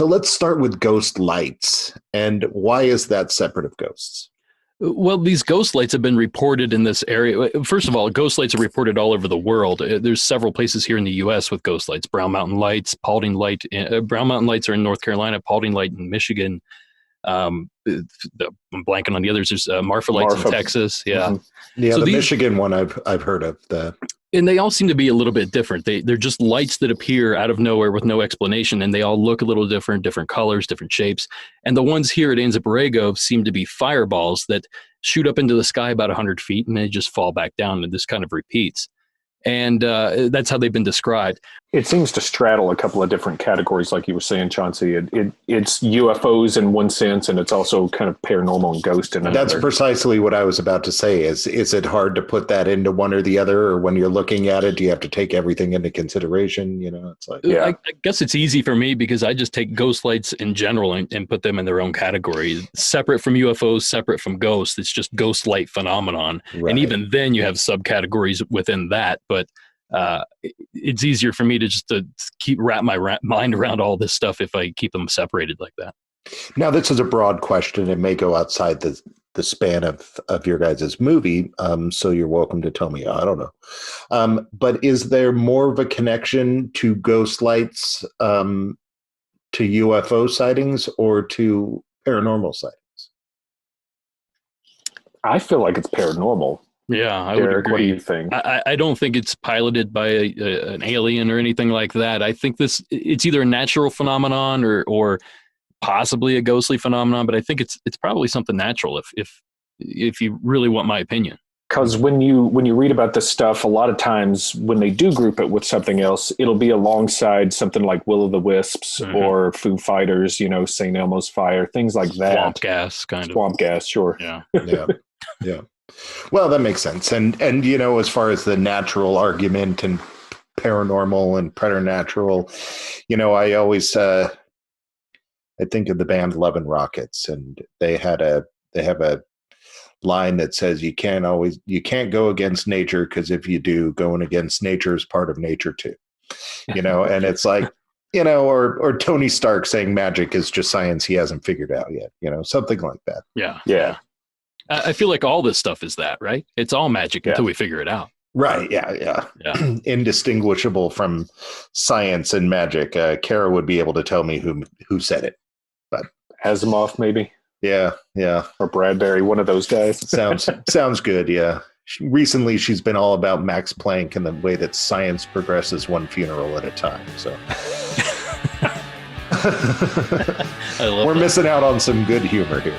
So let's start with ghost lights. And why is that separate of ghosts? Well, these ghost lights have been reported in this area. First of all, ghost lights are reported all over the world. There's several places here in the U.S. with ghost lights. Brown Mountain Lights, Paulding Light. Brown Mountain Lights are in North Carolina. Paulding Light in Michigan. I'm blanking on the others. There's Marfa Lights in Texas. Yeah, mm-hmm. Yeah. So the Michigan one I've heard of. And they all seem to be a little bit different. They're just lights that appear out of nowhere with no explanation, and they all look a little different colors, different shapes. And the ones here at Anza Borrego seem to be fireballs that shoot up into the sky about 100 feet, and they just fall back down, and this kind of repeats. And that's how they've been described. It seems to straddle a couple of different categories, like you were saying, Chauncey. It's UFOs in one sense, and it's also kind of paranormal and ghost in another. That's precisely what I was about to say. Is it hard to put that into one or the other, or when you're looking at it, do you have to take everything into consideration? It's like, yeah. I guess it's easy for me because I just take ghost lights in general and put them in their own category, separate from UFOs, separate from ghosts. It's just ghost light phenomenon, right. And even then you have subcategories within that, but. It's easier for me to just wrap my mind around all this stuff if I keep them separated like that. Now, this is a broad question. It may go outside the span of your guys' movie, so you're welcome to tell me. I don't know. But is there more of a connection to ghost lights, to UFO sightings, or to paranormal sightings? I feel like it's paranormal. Yeah, I would agree. What do you think? I don't think it's piloted by an alien or anything like that. I think it's either a natural phenomenon or possibly a ghostly phenomenon, but I think it's probably something natural if you really want my opinion. Because when you read about this stuff, a lot of times when they do group it with something else, it'll be alongside something like Will o' the Wisps mm-hmm. or Foo Fighters, St. Elmo's Fire, things like that. Swamp gas, kind of. Swamp gas, sure. Yeah. Yeah. Yeah. Well, that makes sense. And as far as the natural argument and paranormal and preternatural, I always I think of the band Love and Rockets, and they have a line that says you can't go against nature, because if you do, going against nature is part of nature too. And it's like, or Tony Stark saying magic is just science he hasn't figured out yet, something like that. Yeah. Yeah. I feel like all this stuff is that, right? It's all magic until we figure it out. Right. Yeah. Indistinguishable from science and magic. Kara would be able to tell me who said it, but Asimov, maybe. Yeah. Or Bradbury, one of those guys. Sounds good. Yeah. Recently, she's been all about Max Planck and the way that science progresses one funeral at a time. So we're missing out on some good humor here.